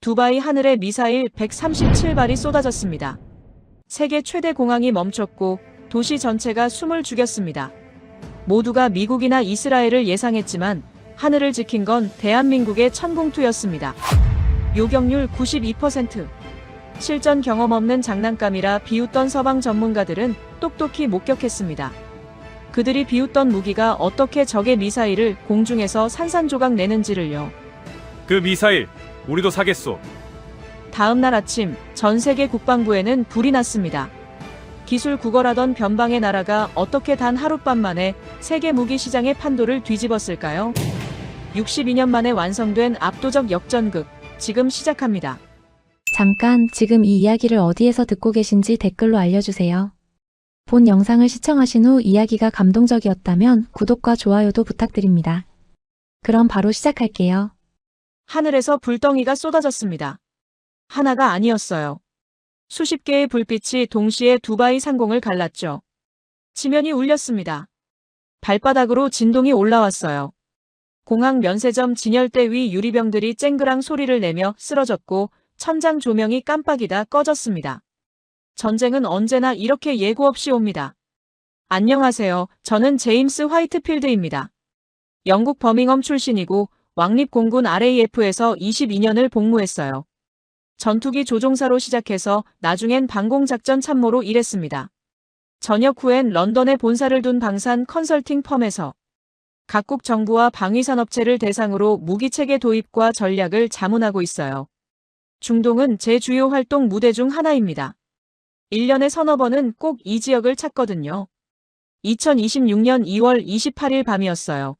두바이 하늘에 미사일 137발이 쏟아졌습니다. 세계 최대 공항이 멈췄고 도시 전체가 숨을 죽였습니다. 모두가 미국이나 이스라엘을 예상했지만 하늘을 지킨 건 대한민국의 천공투였습니다. 요격률 92%. 실전 경험 없는 장난감이라 비웃던 서방 전문가들은 똑똑히 목격했습니다. 그들이 비웃던 무기가 어떻게 적의 미사일을 공중에서 산산조각 내는지를요. 그 미사일 우리도 사겠소. 다음 날 아침 전 세계 국방부에는 불이 났습니다. 기술 구걸하던 변방의 나라가 어떻게 단 하룻밤 만에 세계 무기 시장의 판도를 뒤집었을까요? 62년 만에 완성된 압도적 역전극, 지금 시작합니다. 잠깐 지금 이 이야기를 어디에서 듣고 계신지 댓글로 알려주세요. 본 영상을 시청하신 후 이야기가 감동적이었다면 구독과 좋아요도 부탁드립니다. 그럼 바로 시작할게요. 하늘에서 불덩이가 쏟아졌습니다. 하나가 아니었어요. 수십 개의 불빛이 동시에 두바이 상공을 갈랐죠. 지면이 울렸습니다. 발바닥으로 진동이 올라왔어요. 공항 면세점 진열대 위 유리병들이 쨍그랑 소리를 내며 쓰러졌고 천장 조명이 깜빡이다 꺼졌습니다. 전쟁은 언제나 이렇게 예고 없이 옵니다. 안녕하세요. 저는 제임스 화이트필드입니다. 영국 버밍엄 출신이고 왕립공군 RAF에서 22년을 복무했어요. 전투기 조종사로 시작해서 나중엔 방공작전 참모로 일했습니다. 전역 후엔 런던에 본사를 둔 방산 컨설팅 펌에서 각국 정부와 방위산업체를 대상으로 무기체계 도입과 전략을 자문하고 있어요. 중동은 제 주요 활동 무대 중 하나입니다. 1년에 서너 번은 꼭 이 지역을 찾거든요. 2026년 2월 28일 밤이었어요.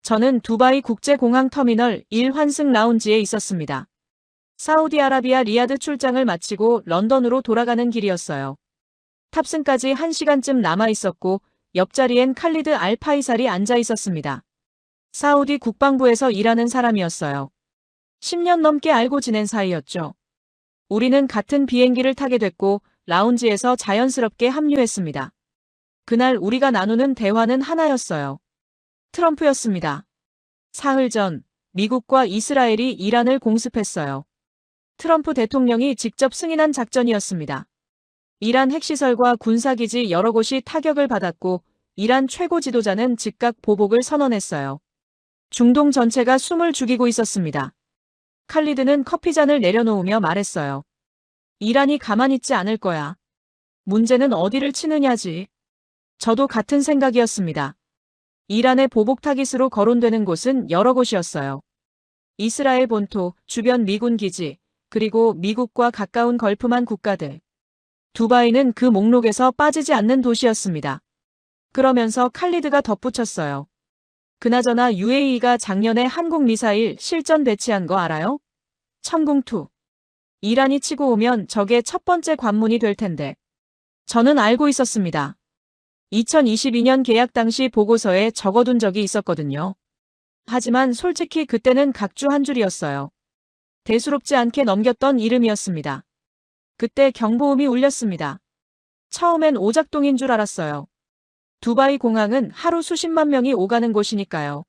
저는 두바이 국제공항 터미널 1 환승 라운지에 있었습니다. 사우디아라비아 리야드 출장을 마치고 런던으로 돌아가는 길이었어요. 탑승까지 1시간쯤 남아 있었고 옆자리엔 칼리드 알 파이살이 앉아 있었습니다. 사우디 국방부에서 일하는 사람이었어요. 10년 넘게 알고 지낸 사이였죠. 우리는 같은 비행기를 타게 됐고 라운지에서 자연스럽게 합류했습니다. 그날 우리가 나누는 대화는 하나였어요. 트럼프였습니다. 사흘 전 미국과 이스라엘이 이란을 공습했어요. 트럼프 대통령이 직접 승인한 작전이었습니다. 이란 핵시설과 군사기지 여러 곳이 타격을 받았고 이란 최고 지도자는 즉각 보복을 선언했어요. 중동 전체가 숨을 죽이고 있었습니다. 칼리드는 커피잔을 내려놓으며 말했어요. 이란이 가만히 있지 않을 거야. 문제는 어디를 치느냐지. 저도 같은 생각이었습니다. 이란의 보복 타깃으로 거론되는 곳은 여러 곳이었어요. 이스라엘 본토, 주변 미군 기지, 그리고 미국과 가까운 걸프만 국가들. 두바이는 그 목록에서 빠지지 않는 도시였습니다. 그러면서 칼리드가 덧붙였어요. 그나저나 UAE가 작년에 한국 미사일 실전 배치한 거 알아요? 천궁2. 이란이 치고 오면 저게 첫 번째 관문이 될 텐데. 저는 알고 있었습니다. 2022년 계약 당시 보고서에 적어둔 적이 있었거든요. 하지만 솔직히 그때는 각주 한 줄이었어요. 대수롭지 않게 넘겼던 이름이었습니다. 그때 경보음이 울렸습니다. 처음엔 오작동인 줄 알았어요. 두바이 공항은 하루 수십만 명이 오가는 곳이니까요.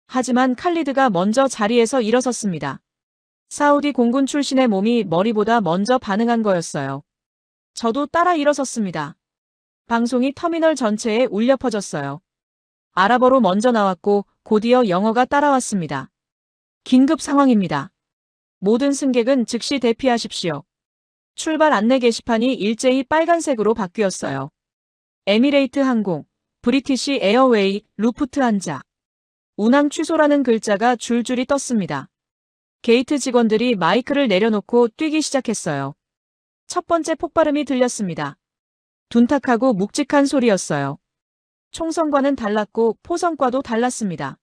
하지만 칼리드가 먼저 자리에서 일어섰습니다. 사우디 공군 출신의 몸이 머리보다 먼저 반응한 거였어요. 저도 따라 일어섰습니다. 방송이 터미널 전체에 울려 퍼졌어요. 아랍어로 먼저 나왔고 곧이어 영어가 따라왔습니다. 긴급 상황입니다. 모든 승객은 즉시 대피하십시오. 출발 안내 게시판이 일제히 빨간색으로 바뀌었어요. 에미레이트 항공, 브리티시 에어웨이, 루프트한자. 운항 취소라는 글자가 줄줄이 떴습니다. 게이트 직원들이 마이크를 내려놓고 뛰기 시작했어요. 첫 번째 폭발음이 들렸습니다. 둔탁하고 묵직한 소리였어요. 총성과는 달랐고 포성과도 달랐습니다.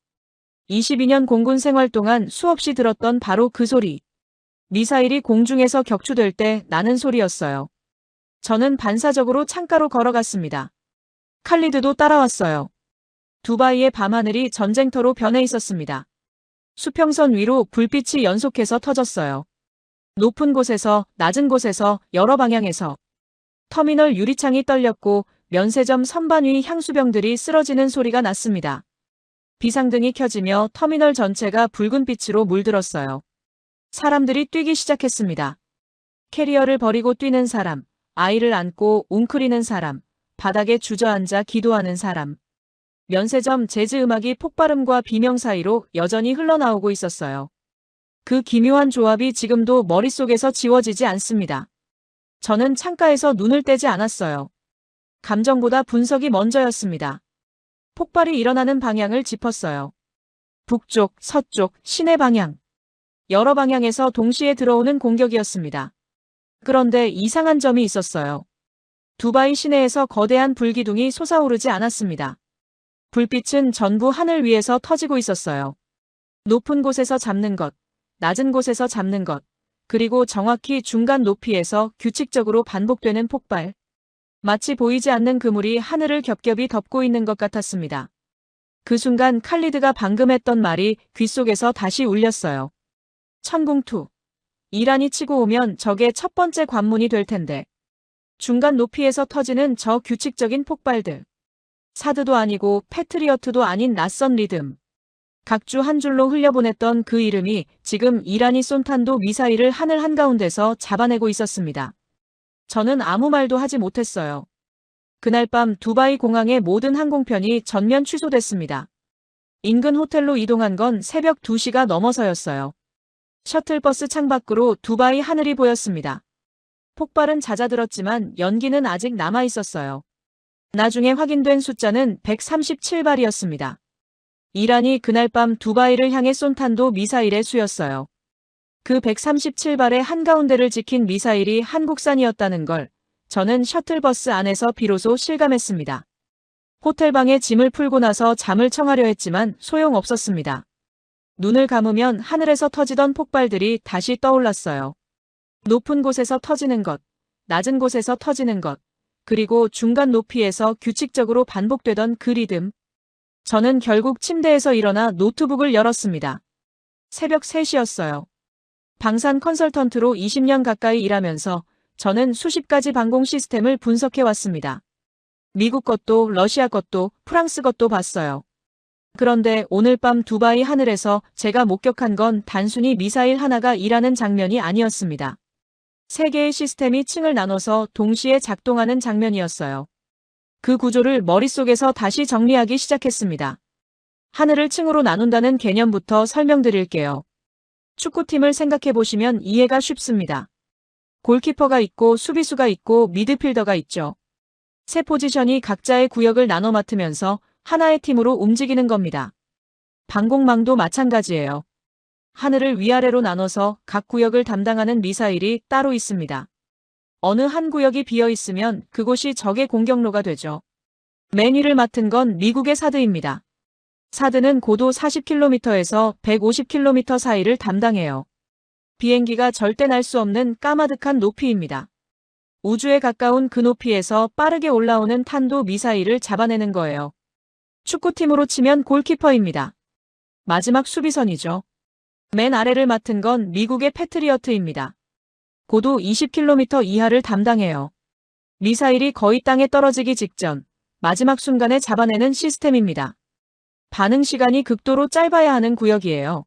22년 공군 생활 동안 수없이 들었던 바로 그 소리. 미사일이 공중에서 격추될 때 나는 소리였어요. 저는 반사적으로 창가로 걸어갔습니다. 칼리드도 따라왔어요. 두바이의 밤하늘이 전쟁터로 변해 있었습니다. 수평선 위로 불빛이 연속해서 터졌어요. 높은 곳에서, 낮은 곳에서, 여러 방향에서. 터미널 유리창이 떨렸고 면세점 선반 위 향수병들이 쓰러지는 소리가 났습니다. 비상등이 켜지며 터미널 전체가 붉은 빛으로 물들었어요. 사람들이 뛰기 시작했습니다. 캐리어를 버리고 뛰는 사람, 아이를 안고 웅크리는 사람, 바닥에 주저앉아 기도하는 사람. 면세점 재즈 음악이 폭발음과 비명 사이로 여전히 흘러나오고 있었어요. 그 기묘한 조합이 지금도 머릿속에서 지워지지 않습니다. 저는 창가에서 눈을 떼지 않았어요. 감정보다 분석이 먼저였습니다. 폭발이 일어나는 방향을 짚었어요. 북쪽, 서쪽, 시내 방향. 여러 방향에서 동시에 들어오는 공격이었습니다. 그런데 이상한 점이 있었어요. 두바이 시내에서 거대한 불기둥이 솟아오르지 않았습니다. 불빛은 전부 하늘 위에서 터지고 있었어요. 높은 곳에서 잡는 것, 낮은 곳에서 잡는 것, 그리고 정확히 중간 높이에서 규칙적으로 반복되는 폭발. 마치 보이지 않는 그물이 하늘을 겹겹이 덮고 있는 것 같았습니다. 그 순간 칼리드가 방금 했던 말이 귓속에서 다시 울렸어요. 천궁투. 이란이 치고 오면 저게 첫 번째 관문이 될 텐데. 중간 높이에서 터지는 저 규칙적인 폭발들. 사드도 아니고 패트리어트도 아닌 낯선 리듬. 각주 한 줄로 흘려보냈던 그 이름이 지금 이란이 쏜 탄도 미사일을 하늘 한가운데서 잡아내고 있었습니다. 저는 아무 말도 하지 못했어요. 그날 밤 두바이 공항의 모든 항공편이 전면 취소됐습니다. 인근 호텔로 이동한 건 새벽 2시가 넘어서였어요. 셔틀버스 창밖으로 두바이 하늘이 보였습니다. 폭발은 잦아들었지만 연기는 아직 남아 있었어요. 나중에 확인된 숫자는 137발이었습니다. 이란이 그날 밤 두바이를 향해 쏜 탄도 미사일의 수였어요. 그 137발의 한가운데를 지킨 미사일이 한국산이었다는 걸 저는 셔틀버스 안에서 비로소 실감했습니다. 호텔방에 짐을 풀고 나서 잠을 청하려 했지만 소용없었습니다. 눈을 감으면 하늘에서 터지던 폭발들이 다시 떠올랐어요. 높은 곳에서 터지는 것, 낮은 곳에서 터지는 것, 그리고 중간 높이에서 규칙적으로 반복되던 그 리듬. 저는 결국 침대에서 일어나 노트북을 열었습니다. 새벽 3시였어요. 방산 컨설턴트로 20년 가까이 일하면서 저는 수십 가지 방공 시스템을 분석해왔습니다. 미국 것도 러시아 것도 프랑스 것도 봤어요. 그런데 오늘 밤 두바이 하늘에서 제가 목격한 건 단순히 미사일 하나가 일하는 장면이 아니었습니다. 세 개의 시스템이 층을 나눠서 동시에 작동하는 장면이었어요. 그 구조를 머릿속에서 다시 정리하기 시작했습니다. 하늘을 층으로 나눈다는 개념부터 설명드릴게요. 축구팀을 생각해보시면 이해가 쉽습니다. 골키퍼가 있고 수비수가 있고 미드필더가 있죠. 세 포지션이 각자의 구역을 나눠 맡으면서 하나의 팀으로 움직이는 겁니다. 방공망도 마찬가지예요. 하늘을 위아래로 나눠서 각 구역을 담당하는 미사일이 따로 있습니다. 어느 한 구역이 비어 있으면 그곳이 적의 공격로가 되죠. 맨 위를 맡은 건 미국의 사드입니다. 사드는 고도 40km에서 150km 사이를 담당해요. 비행기가 절대 날 수 없는 까마득한 높이입니다. 우주에 가까운 그 높이에서 빠르게 올라오는 탄도 미사일을 잡아내는 거예요. 축구팀으로 치면 골키퍼입니다. 마지막 수비선이죠. 맨 아래를 맡은 건 미국의 패트리어트입니다. 고도 20km 이하를 담당해요. 미사일이 거의 땅에 떨어지기 직전, 마지막 순간에 잡아내는 시스템입니다. 반응 시간이 극도로 짧아야 하는 구역이에요.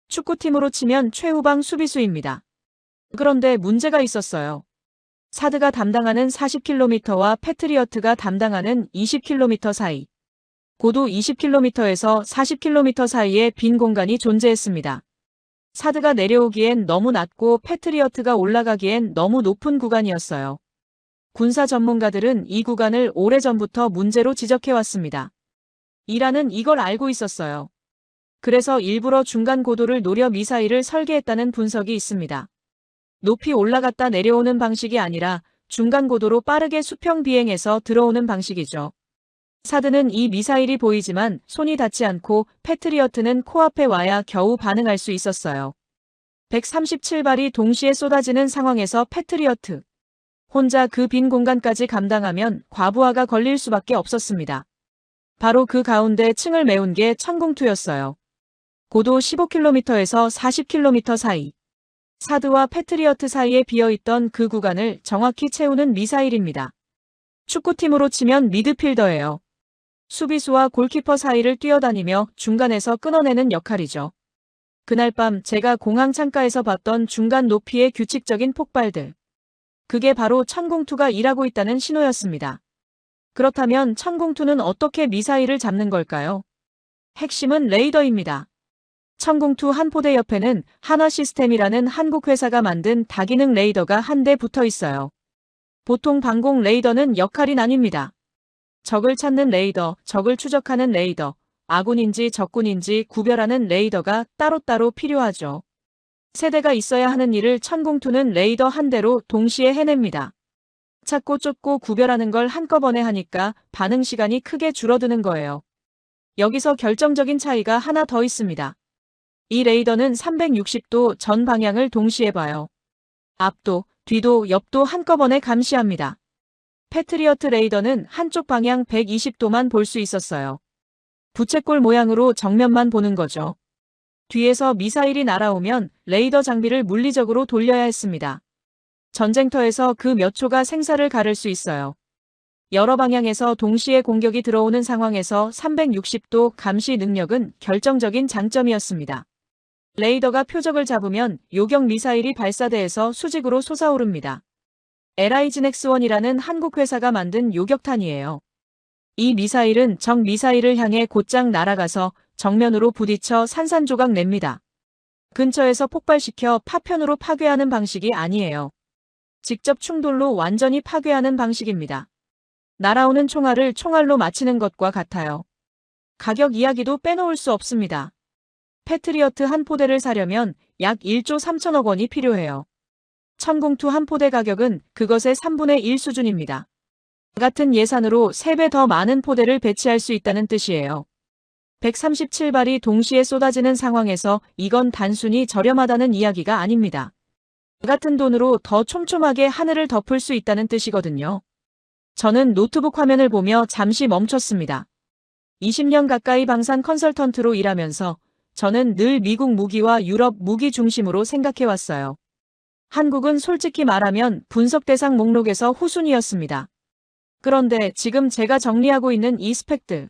축구팀으로 치면 최후방 수비수입니다. 그런데 문제가 있었어요. 사드가 담당하는 40km와 패트리어트가 담당하는 20km 사이. 고도 20km에서 40km 사이에 빈 공간이 존재했습니다. 사드가 내려오기엔 너무 낮고 패트리어트가 올라가기엔 너무 높은 구간이었어요. 군사 전문가들은 이 구간을 오래전부터 문제로 지적해왔습니다. 이란은 이걸 알고 있었어요. 그래서 일부러 중간 고도를 노려 미사일을 설계했다는 분석이 있습니다. 높이 올라갔다 내려오는 방식이 아니라 중간 고도로 빠르게 수평 비행해서 들어오는 방식이죠. 사드는 이 미사일이 보이지만 손이 닿지 않고 패트리어트는 코앞에 와야 겨우 반응할 수 있었어요. 137발이 동시에 쏟아지는 상황에서 패트리어트. 혼자 그 빈 공간까지 감당하면 과부하가 걸릴 수밖에 없었습니다. 바로 그 가운데 층을 메운 게 천궁투였어요. 고도 15km에서 40km 사이. 사드와 패트리어트 사이에 비어있던 그 구간을 정확히 채우는 미사일입니다. 축구팀으로 치면 미드필더예요. 수비수와 골키퍼 사이를 뛰어다니며 중간에서 끊어내는 역할이죠. 그날 밤 제가 공항 창가에서 봤던 중간 높이의 규칙적인 폭발들. 그게 바로 천공투가 일하고 있다는 신호였습니다. 그렇다면 천공투는 어떻게 미사일을 잡는 걸까요? 핵심은 레이더입니다. 천공투 한 포대 옆에는 한화시스템이라는 한국 회사가 만든 다기능 레이더가 한 대 붙어 있어요. 보통 방공 레이더는 역할이 나뉩니다. 적을 찾는 레이더, 적을 추적하는 레이더, 아군인지 적군인지 구별하는 레이더가 따로따로 필요하죠. 세대가 있어야 하는 일을 천공투는 레이더 한 대로 동시에 해냅니다. 찾고 쫓고 구별하는 걸 한꺼번에 하니까 반응 시간이 크게 줄어드는 거예요. 여기서 결정적인 차이가 하나 더 있습니다. 이 레이더는 360도 전 방향을 동시에 봐요. 앞도, 뒤도, 옆도 한꺼번에 감시합니다. 패트리어트 레이더는 한쪽 방향 120도만 볼 수 있었어요. 부채꼴 모양으로 정면만 보는 거죠. 뒤에서 미사일이 날아오면 레이더 장비를 물리적으로 돌려야 했습니다. 전쟁터에서 그 몇 초가 생사를 가를 수 있어요. 여러 방향에서 동시에 공격이 들어오는 상황에서 360도 감시 능력은 결정적인 장점이었습니다. 레이더가 표적을 잡으면 요격 미사일이 발사대에서 수직으로 솟아오릅니다. LIGNX1이라는 한국 회사가 만든 요격탄이에요. 이 미사일은 적 미사일을 향해 곧장 날아가서 정면으로 부딪혀 산산조각 냅니다. 근처에서 폭발시켜 파편으로 파괴하는 방식이 아니에요. 직접 충돌로 완전히 파괴하는 방식입니다. 날아오는 총알을 총알로 맞히는 것과 같아요. 가격 이야기도 빼놓을 수 없습니다. 패트리어트 한 포대를 사려면 약 1조 3천억 원이 필요해요. 천공투 한 포대 가격은 그것의 3분의 1 수준입니다. 같은 예산으로 3배 더 많은 포대를 배치할 수 있다는 뜻이에요. 137발이 동시에 쏟아지는 상황에서 이건 단순히 저렴하다는 이야기가 아닙니다. 같은 돈으로 더 촘촘하게 하늘을 덮을 수 있다는 뜻이거든요. 저는 노트북 화면을 보며 잠시 멈췄습니다. 20년 가까이 방산 컨설턴트로 일하면서 저는 늘 미국 무기와 유럽 무기 중심으로 생각해왔어요. 한국은 솔직히 말하면 분석 대상 목록에서 후순위였습니다. 그런데 지금 제가 정리하고 있는 이 스펙들,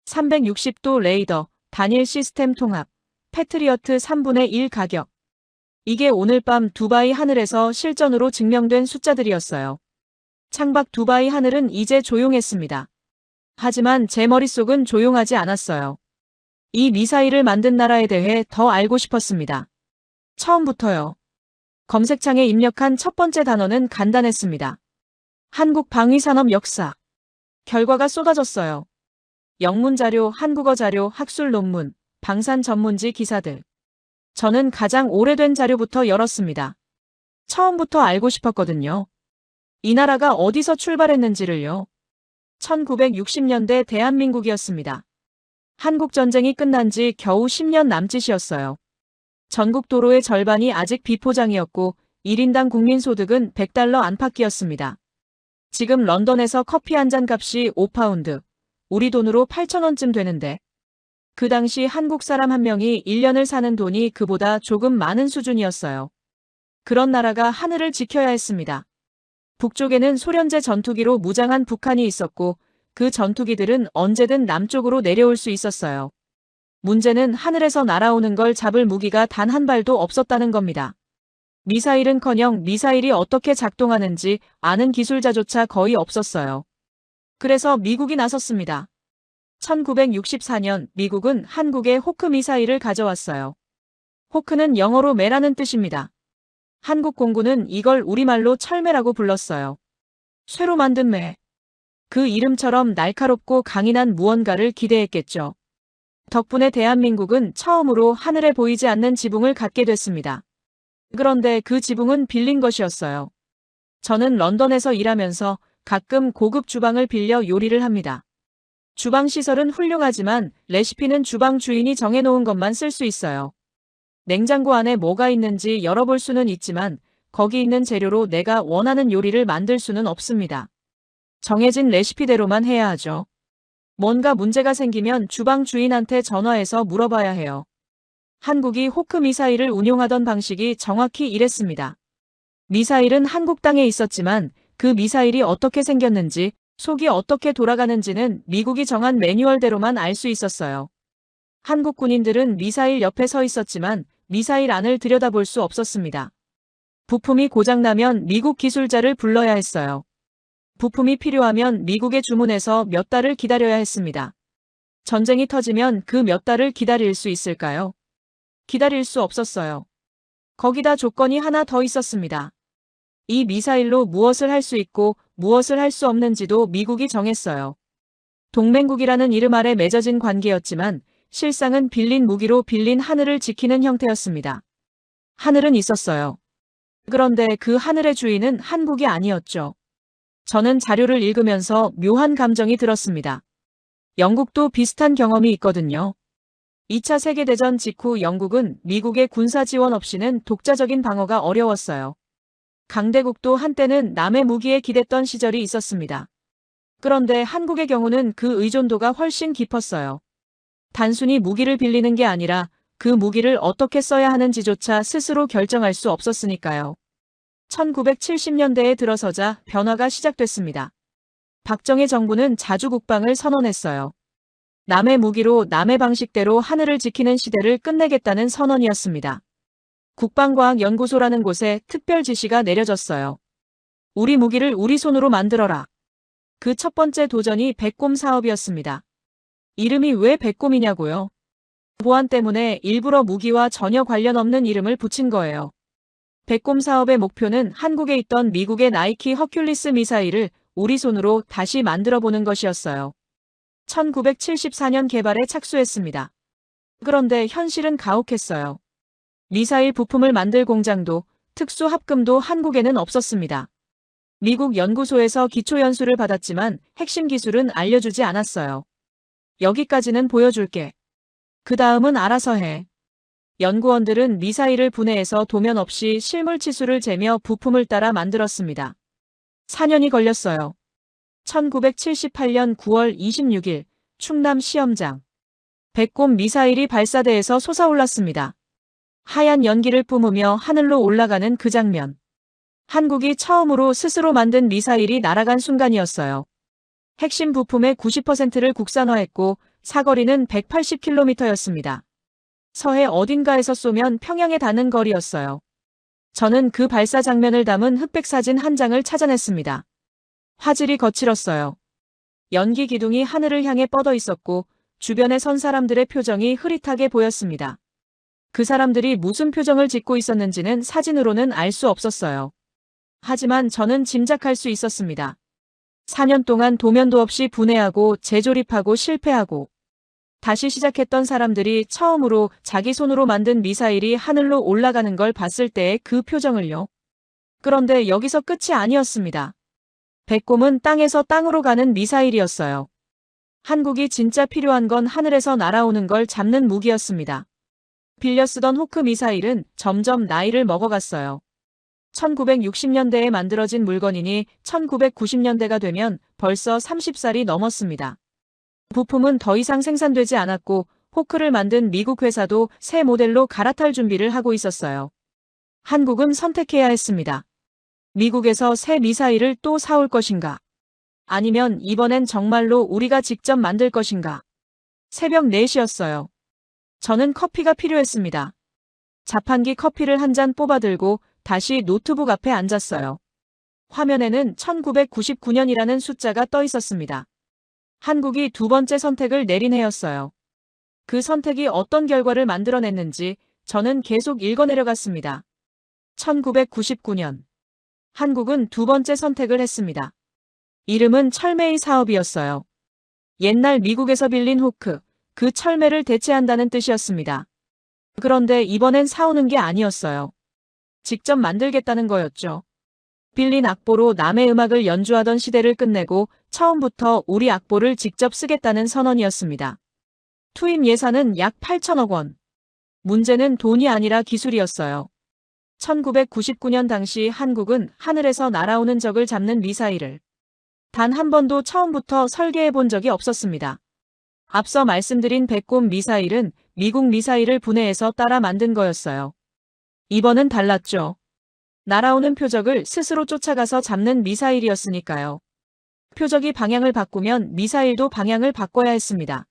360도 레이더, 단일 시스템 통합, 패트리어트 3분의 1 가격. 이게 오늘 밤 두바이 하늘에서 실전으로 증명된 숫자들이었어요. 창밖 두바이 하늘은 이제 조용했습니다. 하지만 제 머릿속은 조용하지 않았어요. 이 미사일을 만든 나라에 대해 더 알고 싶었습니다. 처음부터요. 검색창에 입력한 첫 번째 단어는 간단했습니다. 한국 방위산업 역사. 결과가 쏟아졌어요. 영문 자료, 한국어 자료, 학술 논문, 방산 전문지 기사들. 저는 가장 오래된 자료부터 열었습니다. 처음부터 알고 싶었거든요. 이 나라가 어디서 출발했는지를요. 1960년대 대한민국이었습니다. 한국전쟁이 끝난 지 겨우 10년 남짓이었어요. 전국 도로의 절반이 아직 비포장이었고 1인당 국민소득은 100달러 안팎이었습니다. 지금 런던에서 커피 한 잔 값이 5파운드, 우리 돈으로 8,000원쯤 되는데 그 당시 한국 사람 한 명이 1년을 사는 돈이 그보다 조금 많은 수준이었어요. 그런 나라가 하늘을 지켜야 했습니다. 북쪽에는 소련제 전투기로 무장한 북한이 있었고 그 전투기들은 언제든 남쪽으로 내려올 수 있었어요. 문제는 하늘에서 날아오는 걸 잡을 무기가 단 한 발도 없었다는 겁니다. 미사일은커녕 미사일이 어떻게 작동하는지 아는 기술자조차 거의 없었어요. 그래서 미국이 나섰습니다. 1964년 미국은 한국에 호크 미사일을 가져왔어요. 호크는 영어로 매라는 뜻입니다. 한국 공군은 이걸 우리말로 철매라고 불렀어요. 쇠로 만든 매. 그 이름처럼 날카롭고 강인한 무언가를 기대했겠죠. 덕분에 대한민국은 처음으로 하늘에 보이지 않는 지붕을 갖게 됐습니다. 그런데 그 지붕은 빌린 것이었어요. 저는 런던에서 일하면서 가끔 고급 주방을 빌려 요리를 합니다. 주방 시설은 훌륭하지만 레시피는 주방 주인이 정해놓은 것만 쓸 수 있어요. 냉장고 안에 뭐가 있는지 열어볼 수는 있지만 거기 있는 재료로 내가 원하는 요리를 만들 수는 없습니다. 정해진 레시피대로만 해야 하죠. 뭔가 문제가 생기면 주방 주인한테 전화해서 물어봐야 해요. 한국이 호크 미사일을 운용하던 방식이 정확히 이랬습니다. 미사일은 한국 땅에 있었지만 그 미사일이 어떻게 생겼는지, 속이 어떻게 돌아가는지는 미국이 정한 매뉴얼대로만 알 수 있었어요. 한국 군인들은 미사일 옆에 서 있었지만 미사일 안을 들여다볼 수 없었습니다. 부품이 고장나면 미국 기술자를 불러야 했어요. 부품이 필요하면 미국에 주문해서 몇 달을 기다려야 했습니다. 전쟁이 터지면 그 몇 달을 기다릴 수 있을까요? 기다릴 수 없었어요. 거기다 조건이 하나 더 있었습니다. 이 미사일로 무엇을 할 수 있고 무엇을 할 수 없는지도 미국이 정했어요. 동맹국이라는 이름 아래 맺어진 관계였지만 실상은 빌린 무기로 빌린 하늘을 지키는 형태였습니다. 하늘은 있었어요. 그런데 그 하늘의 주인은 한국이 아니었죠. 저는 자료를 읽으면서 묘한 감정이 들었습니다. 영국도 비슷한 경험이 있거든요. 2차 세계대전 직후 영국은 미국의 군사 지원 없이는 독자적인 방어가 어려웠어요. 강대국도 한때는 남의 무기에 기댔던 시절이 있었습니다. 그런데 한국의 경우는 그 의존도가 훨씬 깊었어요. 단순히 무기를 빌리는 게 아니라 그 무기를 어떻게 써야 하는지조차 스스로 결정할 수 없었으니까요. 1970년대에 들어서자 변화가 시작됐습니다. 박정희 정부는 자주국방을 선언했어요. 남의 무기로 남의 방식대로 하늘을 지키는 시대를 끝내겠다는 선언이었습니다. 국방과학연구소라는 곳에 특별 지시가 내려졌어요. 우리 무기를 우리 손으로 만들어라. 그 첫 번째 도전이 백곰 사업이었습니다. 이름이 왜 백곰이냐고요? 보안 때문에 일부러 무기와 전혀 관련 없는 이름을 붙인 거예요. 백곰 사업의 목표는 한국에 있던 미국의 나이키 허큘리스 미사일을 우리 손으로 다시 만들어보는 것이었어요. 1974년 개발에 착수했습니다. 그런데 현실은 가혹했어요. 미사일 부품을 만들 공장도 특수 합금도 한국에는 없었습니다. 미국 연구소에서 기초 연수를 받았지만 핵심 기술은 알려주지 않았어요. 여기까지는 보여줄게. 그 다음은 알아서 해. 연구원들은 미사일을 분해해서 도면 없이 실물 치수를 재며 부품을 따라 만들었습니다. 4년이 걸렸어요. 1978년 9월 26일 충남 시험장. 백곰 미사일이 발사대에서 솟아올랐습니다. 하얀 연기를 뿜으며 하늘로 올라가는 그 장면. 한국이 처음으로 스스로 만든 미사일이 날아간 순간이었어요. 핵심 부품의 90%를 국산화했고 사거리는 180km였습니다. 서해 어딘가에서 쏘면 평양에 닿는 거리였어요. 저는 그 발사 장면을 담은 흑백 사진 한 장을 찾아냈습니다. 화질이 거칠었어요. 연기 기둥이 하늘을 향해 뻗어 있었고 주변에 선 사람들의 표정이 흐릿하게 보였습니다. 그 사람들이 무슨 표정을 짓고 있었는지는 사진으로는 알 수 없었어요. 하지만 저는 짐작할 수 있었습니다. 4년 동안 도면도 없이 분해하고 재조립하고 실패하고 다시 시작했던 사람들이 처음으로 자기 손으로 만든 미사일이 하늘로 올라가는 걸 봤을 때의 그 표정을요. 그런데 여기서 끝이 아니었습니다. 백곰은 땅에서 땅으로 가는 미사일이었어요. 한국이 진짜 필요한 건 하늘에서 날아오는 걸 잡는 무기였습니다. 빌려 쓰던 호크 미사일은 점점 나이를 먹어갔어요. 1960년대에 만들어진 물건이니 1990년대가 되면 벌써 30살이 넘었습니다. 부품은 더 이상 생산되지 않았고 호크를 만든 미국 회사도 새 모델로 갈아탈 준비를 하고 있었어요. 한국은 선택해야 했습니다. 미국에서 새 미사일을 또 사올 것인가? 아니면 이번엔 정말로 우리가 직접 만들 것인가? 새벽 4시였어요. 저는 커피가 필요했습니다. 자판기 커피를 한 잔 뽑아들고 다시 노트북 앞에 앉았어요. 화면에는 1999년이라는 숫자가 떠 있었습니다. 한국이 두 번째 선택을 내린 해였어요. 그 선택이 어떤 결과를 만들어냈는지 저는 계속 읽어내려갔습니다. 1999년. 한국은 두 번째 선택을 했습니다. 이름은 철매의 사업이었어요. 옛날 미국에서 빌린 호크, 그 철매를 대체한다는 뜻이었습니다. 그런데 이번엔 사오는 게 아니었어요. 직접 만들겠다는 거였죠. 빌린 악보로 남의 음악을 연주하던 시대를 끝내고 처음부터 우리 악보를 직접 쓰겠다는 선언이었습니다. 투입 예산은 약 8천억 원. 문제는 돈이 아니라 기술이었어요. 1999년 당시 한국은 하늘에서 날아오는 적을 잡는 미사일을 단 한 번도 처음부터 설계해 본 적이 없었습니다. 앞서 말씀드린 백곰 미사일은 미국 미사일을 분해해서 따라 만든 거였어요. 이번은 달랐죠. 날아오는 표적을 스스로 쫓아가서 잡는 미사일이었으니까요. 표적이 방향을 바꾸면 미사일도 방향을 바꿔야 했습니다.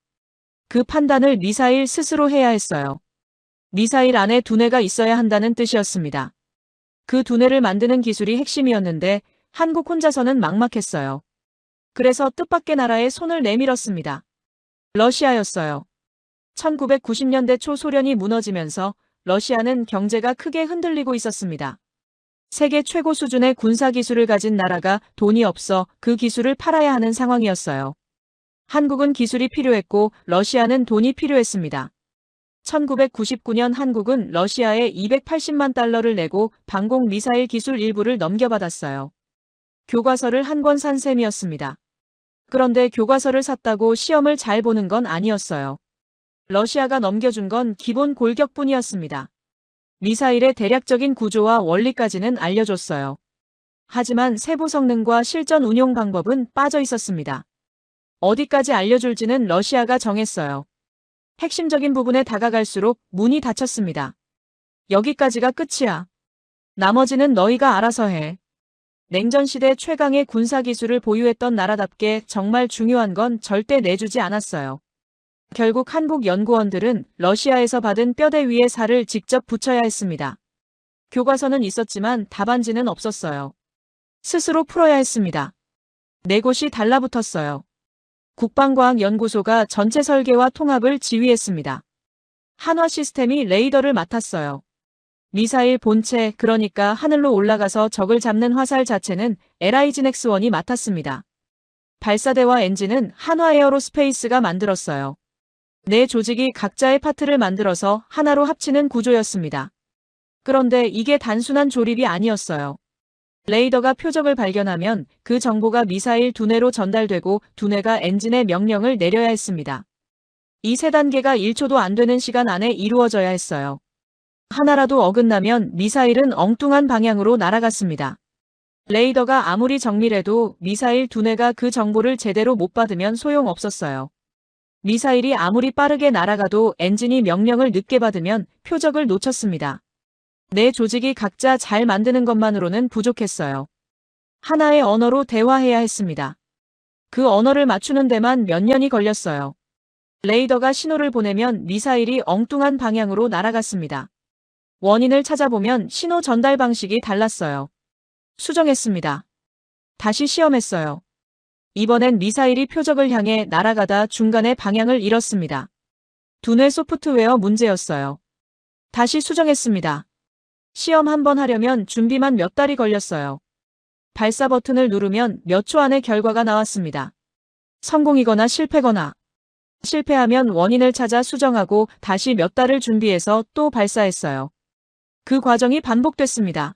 그 판단을 미사일 스스로 해야 했어요. 미사일 안에 두뇌가 있어야 한다는 뜻이었습니다. 그 두뇌를 만드는 기술이 핵심이었는데 한국 혼자서는 막막했어요. 그래서 뜻밖의 나라에 손을 내밀었습니다. 러시아였어요. 1990년대 초 소련이 무너지면서 러시아는 경제가 크게 흔들리고 있었습니다. 세계 최고 수준의 군사 기술을 가진 나라가 돈이 없어 그 기술을 팔아야 하는 상황이었어요. 한국은 기술이 필요했고 러시아는 돈이 필요했습니다. 1999년 한국은 러시아에 280만 달러를 내고 방공 미사일 기술 일부를 넘겨받았어요. 교과서를 한 권 산 셈이었습니다. 그런데 교과서를 샀다고 시험을 잘 보는 건 아니었어요. 러시아가 넘겨준 건 기본 골격뿐이었습니다. 미사일의 대략적인 구조와 원리까지는 알려줬어요. 하지만 세부 성능과 실전 운용 방법은 빠져 있었습니다. 어디까지 알려줄지는 러시아가 정했어요. 핵심적인 부분에 다가갈수록 문이 닫혔습니다. 여기까지가 끝이야. 나머지는 너희가 알아서 해. 냉전시대 최강의 군사기술을 보유했던 나라답게 정말 중요한 건 절대 내주지 않았어요. 결국 한국 연구원들은 러시아에서 받은 뼈대 위에 살을 직접 붙여야 했습니다. 교과서는 있었지만 답안지는 없었어요. 스스로 풀어야 했습니다. 네 곳이 달라붙었어요. 국방과학연구소가 전체 설계와 통합을 지휘했습니다. 한화 시스템이 레이더를 맡았어요. 미사일 본체, 그러니까 하늘로 올라가서 적을 잡는 화살 자체는 LIG넥스1이 맡았습니다. 발사대와 엔진은 한화 에어로스페이스가 만들었어요. 네 조직이 각자의 파트를 만들어서 하나로 합치는 구조였습니다. 그런데 이게 단순한 조립이 아니었어요. 레이더가 표적을 발견하면 그 정보가 미사일 두뇌로 전달되고 두뇌가 엔진에 명령을 내려야 했습니다. 이 세 단계가 1초도 안 되는 시간 안에 이루어져야 했어요. 하나라도 어긋나면 미사일은 엉뚱한 방향으로 날아갔습니다. 레이더가 아무리 정밀해도 미사일 두뇌가 그 정보를 제대로 못 받으면 소용없었어요. 미사일이 아무리 빠르게 날아가도 엔진이 명령을 늦게 받으면 표적을 놓쳤습니다. 네 조직이 각자 잘 만드는 것만으로는 부족했어요. 하나의 언어로 대화해야 했습니다. 그 언어를 맞추는 데만 몇 년이 걸렸어요. 레이더가 신호를 보내면 미사일이 엉뚱한 방향으로 날아갔습니다. 원인을 찾아보면 신호 전달 방식이 달랐어요. 수정했습니다. 다시 시험했어요. 이번엔 미사일이 표적을 향해 날아가다 중간에 방향을 잃었습니다. 두뇌 소프트웨어 문제였어요. 다시 수정했습니다. 시험 한 번 하려면 준비만 몇 달이 걸렸어요. 발사 버튼을 누르면 몇 초 안에 결과가 나왔습니다. 성공이거나 실패거나. 실패하면 원인을 찾아 수정하고 다시 몇 달을 준비해서 또 발사했어요. 그 과정이 반복됐습니다.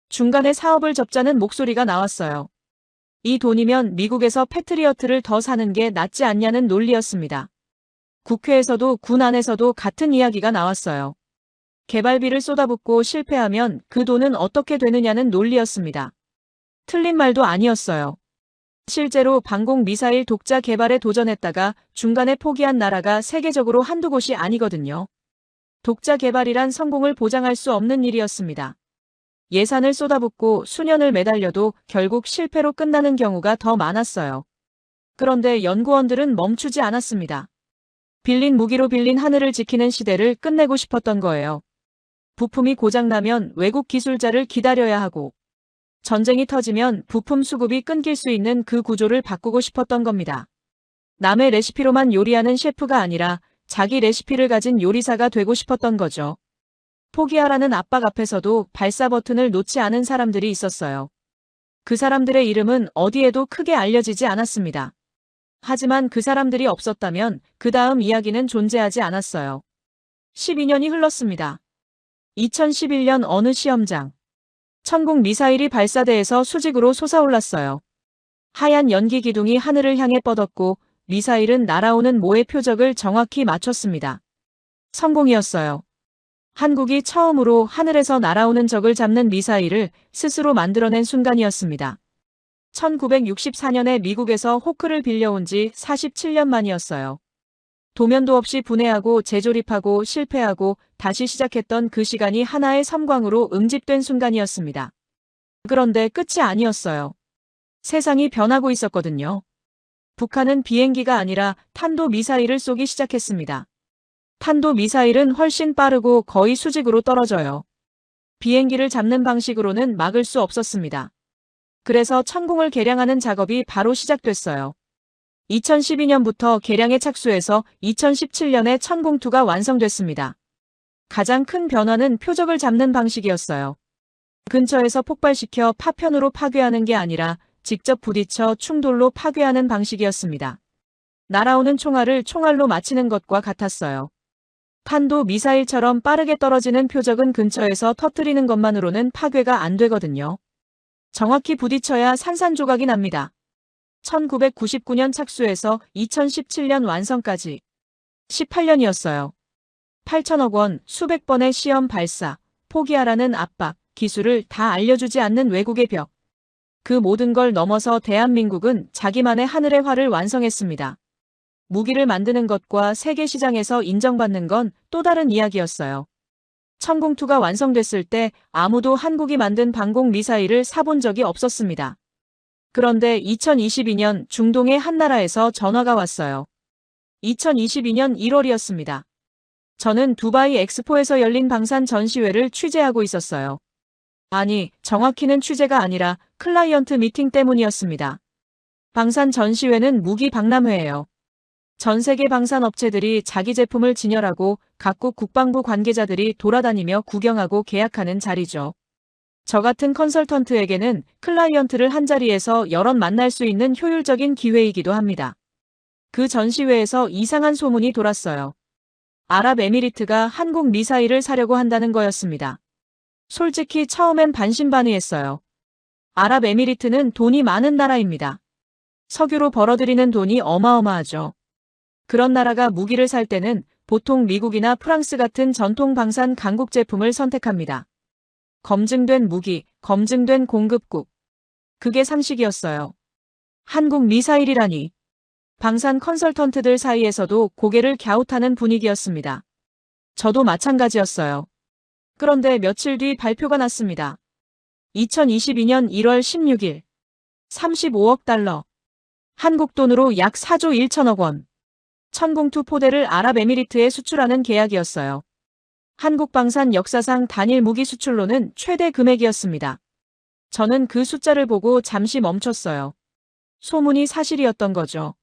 중간에 사업을 접자는 목소리가 나왔어요. 이 돈이면 미국에서 패트리어트를 더 사는 게 낫지 않냐는 논리였습니다. 국회에서도 군 안에서도 같은 이야기가 나왔어요. 개발비를 쏟아붓고 실패하면 그 돈은 어떻게 되느냐는 논리였습니다. 틀린 말도 아니었어요. 실제로 방공 미사일 독자 개발에 도전했다가 중간에 포기한 나라가 세계적으로 한두 곳이 아니거든요. 독자 개발이란 성공을 보장할 수 없는 일이었습니다. 예산을 쏟아붓고 수년을 매달려도 결국 실패로 끝나는 경우가 더 많았어요. 그런데 연구원들은 멈추지 않았습니다. 빌린 무기로 빌린 하늘을 지키는 시대를 끝내고 싶었던 거예요. 부품이 고장나면 외국 기술자를 기다려야 하고 전쟁이 터지면 부품 수급이 끊길 수 있는 그 구조를 바꾸고 싶었던 겁니다. 남의 레시피로만 요리하는 셰프가 아니라 자기 레시피를 가진 요리사가 되고 싶었던 거죠. 포기하라는 압박 앞에서도 발사 버튼을 놓지 않은 사람들이 있었어요. 그 사람들의 이름은 어디에도 크게 알려지지 않았습니다. 하지만 그 사람들이 없었다면 그 다음 이야기는 존재하지 않았어요. 12년이 흘렀습니다. 2011년 어느 시험장. 천국 미사일이 발사대에서 수직으로 솟아올랐어요. 하얀 연기 기둥이 하늘을 향해 뻗었고 미사일은 날아오는 모의 표적을 정확히 맞췄습니다. 성공이었어요. 한국이 처음으로 하늘에서 날아오는 적을 잡는 미사일을 스스로 만들어낸 순간이었습니다. 1964년에 미국에서 호크를 빌려온 지 47년 만이었어요. 도면도 없이 분해하고 재조립하고 실패하고 다시 시작했던 그 시간이 하나의 섬광으로 응집된 순간이었습니다. 그런데 끝이 아니었어요. 세상이 변하고 있었거든요. 북한은 비행기가 아니라 탄도미사일을 쏘기 시작했습니다. 탄도미사일은 훨씬 빠르고 거의 수직으로 떨어져요. 비행기를 잡는 방식으로는 막을 수 없었습니다. 그래서 천궁을 개량하는 작업이 바로 시작됐어요. 2012년부터 개량에 착수해서 2017년에 천궁2가 완성됐습니다. 가장 큰 변화는 표적을 잡는 방식이었어요. 근처에서 폭발시켜 파편으로 파괴하는 게 아니라 직접 부딪혀 충돌로 파괴하는 방식이었습니다. 날아오는 총알을 총알로 맞히는 것과 같았어요. 탄도 미사일처럼 빠르게 떨어지는 표적은 근처에서 터뜨리는 것만으로는 파괴가 안 되거든요. 정확히 부딪혀야 산산조각이 납니다. 1999년 착수해서 2017년 완성까지 18년이었어요. 8천억 원, 수백 번의 시험 발사, 포기하라는 압박, 기술을 다 알려주지 않는 외국의 벽. 그 모든 걸 넘어서 대한민국은 자기만의 하늘의 활을 완성했습니다. 무기를 만드는 것과 세계 시장에서 인정받는 건 또 다른 이야기였어요. 천궁2가 완성됐을 때 아무도 한국이 만든 방공 미사일을 사본 적이 없었습니다. 그런데 2022년 중동의 한 나라에서 전화가 왔어요. 2022년 1월이었습니다. 저는 두바이 엑스포에서 열린 방산 전시회를 취재하고 있었어요. 아니, 정확히는 취재가 아니라 클라이언트 미팅 때문이었습니다. 방산 전시회는 무기 박람회예요. 전 세계 방산 업체들이 자기 제품을 진열하고 각국 국방부 관계자들이 돌아다니며 구경하고 계약하는 자리죠. 저 같은 컨설턴트에게는 클라이언트를 한자리에서 여럿 만날 수 있는 효율적인 기회이기도 합니다. 그 전시회에서 이상한 소문이 돌았어요. 아랍에미리트가 한국 미사일을 사려고 한다는 거였습니다. 솔직히 처음엔 반신반의했어요. 아랍에미리트는 돈이 많은 나라입니다. 석유로 벌어들이는 돈이 어마어마하죠. 그런 나라가 무기를 살 때는 보통 미국이나 프랑스 같은 전통 방산 강국 제품을 선택합니다. 검증된 무기, 검증된 공급국. 그게 상식이었어요. 한국 미사일이라니. 방산 컨설턴트들 사이에서도 고개를 갸웃하는 분위기였습니다. 저도 마찬가지였어요. 그런데 며칠 뒤 발표가 났습니다. 2022년 1월 16일. 35억 달러. 한국 돈으로 약 4조 1천억 원. 천궁2 포대를 아랍에미리트에 수출하는 계약이었어요. 한국 방산 역사상 단일 무기 수출로는 최대 금액이었습니다. 저는 그 숫자를 보고 잠시 멈췄어요. 소문이 사실이었던 거죠.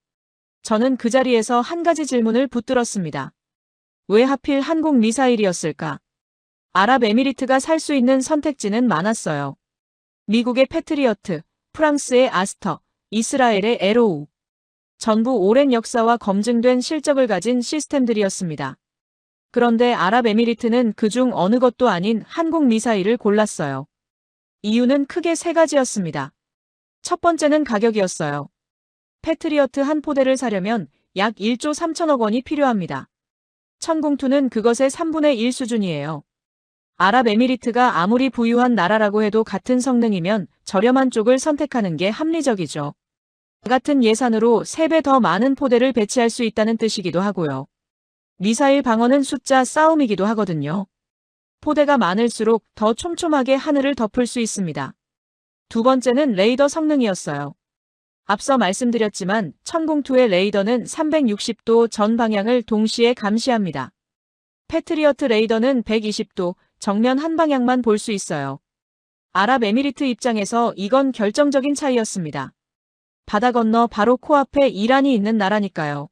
저는 그 자리에서 한 가지 질문을 붙들었습니다. 왜 하필 한국 미사일이었을까? 아랍에미리트가 살 수 있는 선택지는 많았어요. 미국의 패트리어트, 프랑스의 아스터, 이스라엘의 에로우. 전부 오랜 역사와 검증된 실적을 가진 시스템들이었습니다. 그런데 아랍에미리트는 그중 어느 것도 아닌 한국 미사일을 골랐어요. 이유는 크게 세 가지였습니다. 첫 번째는 가격이었어요. 패트리어트 한 포대를 사려면 약 1조 3천억 원이 필요합니다. 천궁2는 그것의 3분의 1 수준이에요. 아랍에미리트가 아무리 부유한 나라라고 해도 같은 성능이면 저렴한 쪽을 선택하는 게 합리적이죠. 같은 예산으로 3배 더 많은 포대를 배치할 수 있다는 뜻이기도 하고요. 미사일 방어는 숫자 싸움이기도 하거든요. 포대가 많을수록 더 촘촘하게 하늘을 덮을 수 있습니다. 두 번째는 레이더 성능이었어요. 앞서 말씀드렸지만 천궁2의 레이더는 360도 전 방향을 동시에 감시합니다. 패트리어트 레이더는 120도 정면 한 방향만 볼 수 있어요. 아랍에미리트 입장에서 이건 결정적인 차이였습니다. 바다 건너 바로 코앞에 이란이 있는 나라니까요.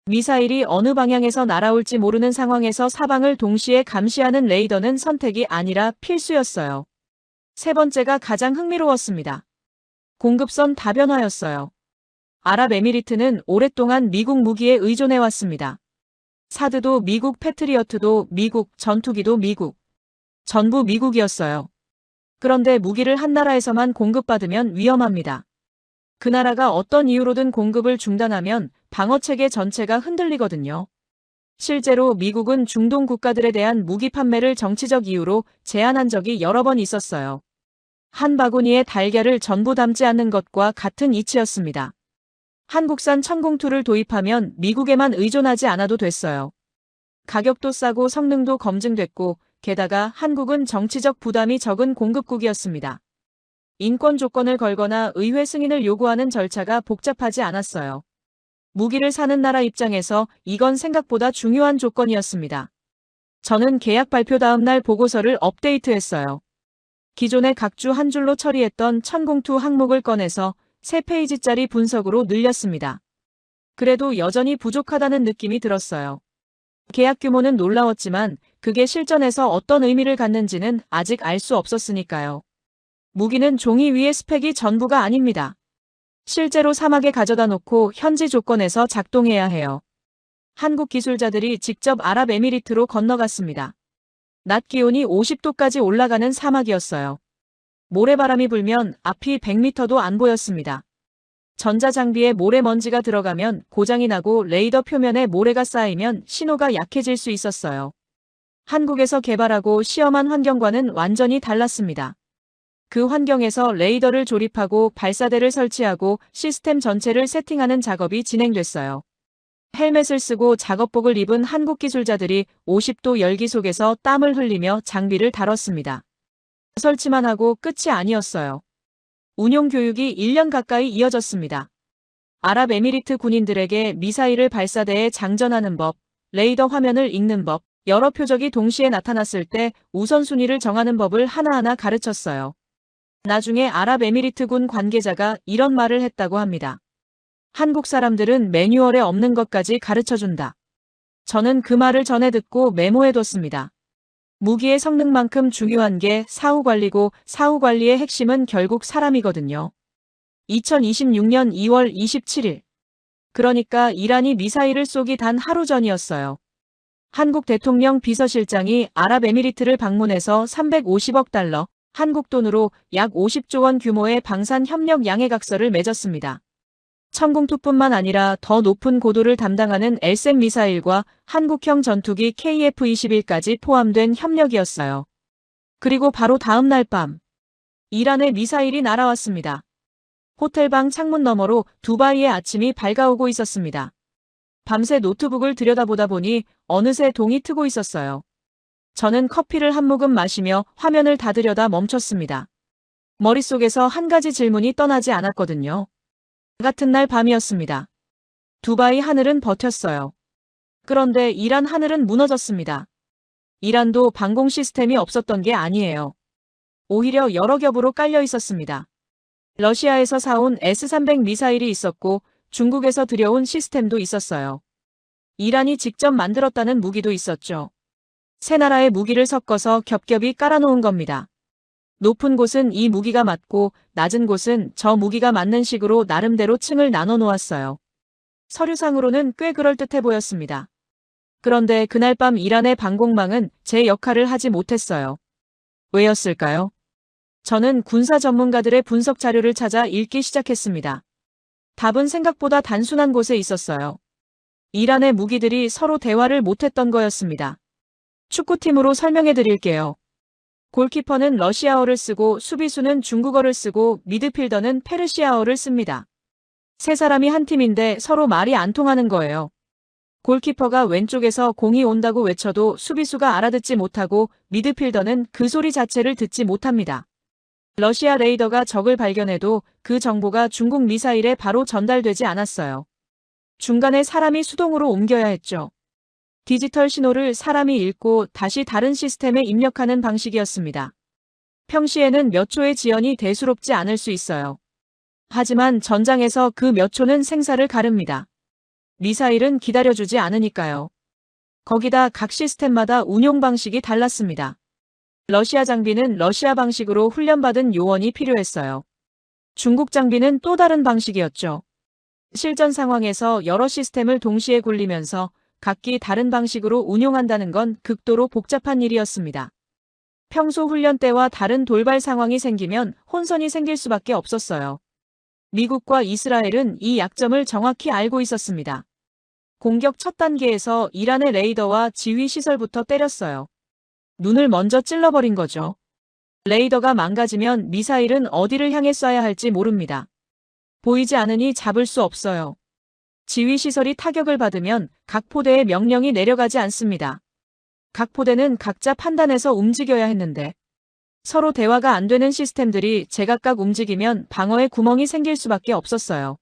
미사일이 어느 방향에서 날아올지 모르는 상황에서 사방을 동시에 감시하는 레이더는 선택이 아니라 필수였어요. 세 번째가 가장 흥미로웠습니다. 공급선 다변화였어요. 아랍에미리트는 오랫동안 미국 무기에 의존해왔습니다. 사드도 미국, 패트리어트도 미국, 전투기도 미국. 전부 미국이었어요. 그런데 무기를 한 나라에서만 공급받으면 위험합니다. 그 나라가 어떤 이유로든 공급을 중단하면 방어체계 전체가 흔들리거든요. 실제로 미국은 중동 국가들에 대한 무기 판매를 정치적 이유로 제한한 적이 여러 번 있었어요. 한 바구니에 달걀을 전부 담지 않는 것과 같은 이치였습니다. 한국산 천궁2를 도입하면 미국에만 의존하지 않아도 됐어요. 가격도 싸고 성능도 검증됐고 게다가 한국은 정치적 부담이 적은 공급국이었습니다. 인권 조건을 걸거나 의회 승인을 요구하는 절차가 복잡하지 않았어요. 무기를 사는 나라 입장에서 이건 생각보다 중요한 조건이었습니다. 저는 계약 발표 다음 날 보고서를 업데이트했어요. 기존의 각주 한 줄로 처리했던 천공투 항목을 꺼내서 3페이지짜리 분석으로 늘렸습니다. 그래도 여전히 부족하다는 느낌이 들었어요. 계약 규모는 놀라웠지만 그게 실전에서 어떤 의미를 갖는지는 아직 알 수 없었으니까요. 무기는 종이 위의 스펙이 전부가 아닙니다. 실제로 사막에 가져다 놓고 현지 조건에서 작동해야 해요. 한국 기술자들이 직접 아랍에미리트로 건너갔습니다. 낮 기온이 50도까지 올라가는 사막이었어요. 모래바람이 불면 앞이 100m도 안 보였습니다. 전자장비에 모래먼지가 들어가면 고장이 나고 레이더 표면에 모래가 쌓이면 신호가 약해질 수 있었어요. 한국에서 개발하고 시험한 환경과는 완전히 달랐습니다. 그 환경에서 레이더를 조립하고 발사대를 설치하고 시스템 전체를 세팅하는 작업이 진행됐어요. 헬멧을 쓰고 작업복을 입은 한국 기술자들이 50도 열기 속에서 땀을 흘리며 장비를 다뤘습니다. 설치만 하고 끝이 아니었어요. 운용 교육이 1년 가까이 이어졌습니다. 아랍에미리트 군인들에게 미사일을 발사대에 장전하는 법, 레이더 화면을 읽는 법, 여러 표적이 동시에 나타났을 때 우선순위를 정하는 법을 하나하나 가르쳤어요. 나중에 아랍에미리트 군 관계자가 이런 말을 했다고 합니다. 한국 사람들은 매뉴얼에 없는 것까지 가르쳐준다. 저는 그 말을 전해 듣고 메모해뒀습니다. 무기의 성능만큼 중요한 게 사후관리고 사후관리의 핵심은 결국 사람이거든요. 2026년 2월 27일. 그러니까 이란이 미사일을 쏘기 단 하루 전이었어요. 한국 대통령 비서실장이 아랍에미리트를 방문해서 350억 달러, 한국 돈으로 약 50조 원 규모의 방산 협력 양해각서를 맺었습니다. 천공투뿐만 아니라 더 높은 고도를 담당하는 LSAM 미사일과 한국형 전투기 KF-21까지 포함된 협력이었어요. 그리고 바로 다음 날 밤, 이란의 미사일이 날아왔습니다. 호텔방 창문 너머로 두바이의 아침이 밝아오고 있었습니다. 밤새 노트북을 들여다보다 보니 어느새 동이 트고 있었어요. 저는 커피를 한 모금 마시며 화면을 닫으려다 멈췄습니다. 머릿속에서 한 가지 질문이 떠나지 않았거든요. 같은 날 밤이었습니다. 두바이 하늘은 버텼어요. 그런데 이란 하늘은 무너졌습니다. 이란도 방공 시스템이 없었던 게 아니에요. 오히려 여러 겹으로 깔려 있었습니다. 러시아에서 사온 S-300 미사일이 있었고 중국에서 들여온 시스템도 있었어요. 이란이 직접 만들었다는 무기도 있었죠. 세 나라의 무기를 섞어서 겹겹이 깔아놓은 겁니다. 높은 곳은 이 무기가 맞고 낮은 곳은 저 무기가 맞는 식으로 나름대로 층을 나눠 놓았어요. 서류상으로는 꽤 그럴듯해 보였습니다. 그런데 그날 밤 이란의 방공망은 제 역할을 하지 못했어요. 왜였을까요? 저는 군사 전문가들의 분석 자료를 찾아 읽기 시작했습니다. 답은 생각보다 단순한 곳에 있었어요. 이란의 무기들이 서로 대화를 못했던 거였습니다. 축구팀으로 설명해 드릴게요. 골키퍼는 러시아어를 쓰고 수비수는 중국어를 쓰고 미드필더는 페르시아어를 씁니다. 세 사람이 한 팀인데 서로 말이 안 통하는 거예요. 골키퍼가 왼쪽에서 공이 온다고 외쳐도 수비수가 알아듣지 못하고 미드필더는 그 소리 자체를 듣지 못합니다. 러시아 레이더가 적을 발견해도 그 정보가 중국 미사일에 바로 전달되지 않았어요. 중간에 사람이 수동으로 옮겨야 했죠. 디지털 신호를 사람이 읽고 다시 다른 시스템에 입력하는 방식이었습니다. 평시에는 몇 초의 지연이 대수롭지 않을 수 있어요. 하지만 전장에서 그 몇 초는 생사를 가릅니다. 미사일은 기다려주지 않으니까요. 거기다 각 시스템마다 운용 방식이 달랐습니다. 러시아 장비는 러시아 방식으로 훈련받은 요원이 필요했어요. 중국 장비는 또 다른 방식이었죠. 실전 상황에서 여러 시스템을 동시에 굴리면서 각기 다른 방식으로 운용한다는 건 극도로 복잡한 일이었습니다. 평소 훈련 때와 다른 돌발 상황이 생기면 혼선이 생길 수밖에 없었어요. 미국과 이스라엘은 이 약점을 정확히 알고 있었습니다. 공격 첫 단계에서 이란의 레이더와 지휘 시설부터 때렸어요. 눈을 먼저 찔러버린 거죠. 레이더가 망가지면 미사일은 어디를 향해 쏴야 할지 모릅니다. 보이지 않으니 잡을 수 없어요. 지휘 시설이 타격을 받으면 각 포대의 명령이 내려가지 않습니다. 각 포대는 각자 판단해서 움직여야 했는데 서로 대화가 안 되는 시스템들이 제각각 움직이면 방어에 구멍이 생길 수밖에 없었어요.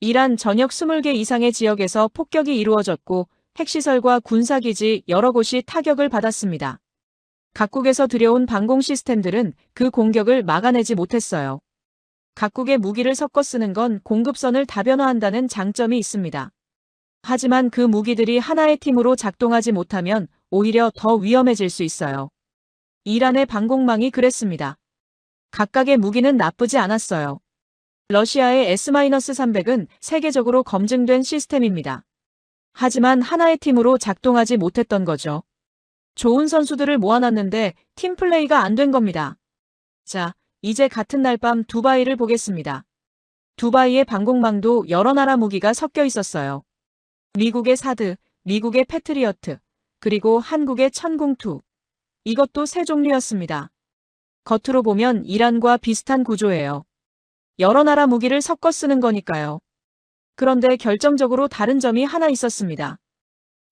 이란 전역 20개 이상의 지역에서 폭격이 이루어졌고 핵시설과 군사기지 여러 곳이 타격을 받았습니다. 각국에서 들여온 방공 시스템들은 그 공격을 막아내지 못했어요. 각국의 무기를 섞어 쓰는 건 공급선을 다변화한다는 장점이 있습니다. 하지만 그 무기들이 하나의 팀으로 작동하지 못하면 오히려 더 위험해질 수 있어요. 이란의 방공망이 그랬습니다. 각각의 무기는 나쁘지 않았어요. 러시아의 S-300은 세계적으로 검증된 시스템입니다. 하지만 하나의 팀으로 작동하지 못했던 거죠. 좋은 선수들을 모아놨는데 팀 플레이가 안 된 겁니다. 자, 이제 같은 날 밤 두바이를 보겠습니다. 두바이의 방공망도 여러 나라 무기가 섞여 있었어요. 미국의 사드, 미국의 패트리어트, 그리고 한국의 천궁2. 이것도 세 종류였습니다. 겉으로 보면 이란과 비슷한 구조예요. 여러 나라 무기를 섞어 쓰는 거니까요. 그런데 결정적으로 다른 점이 하나 있었습니다.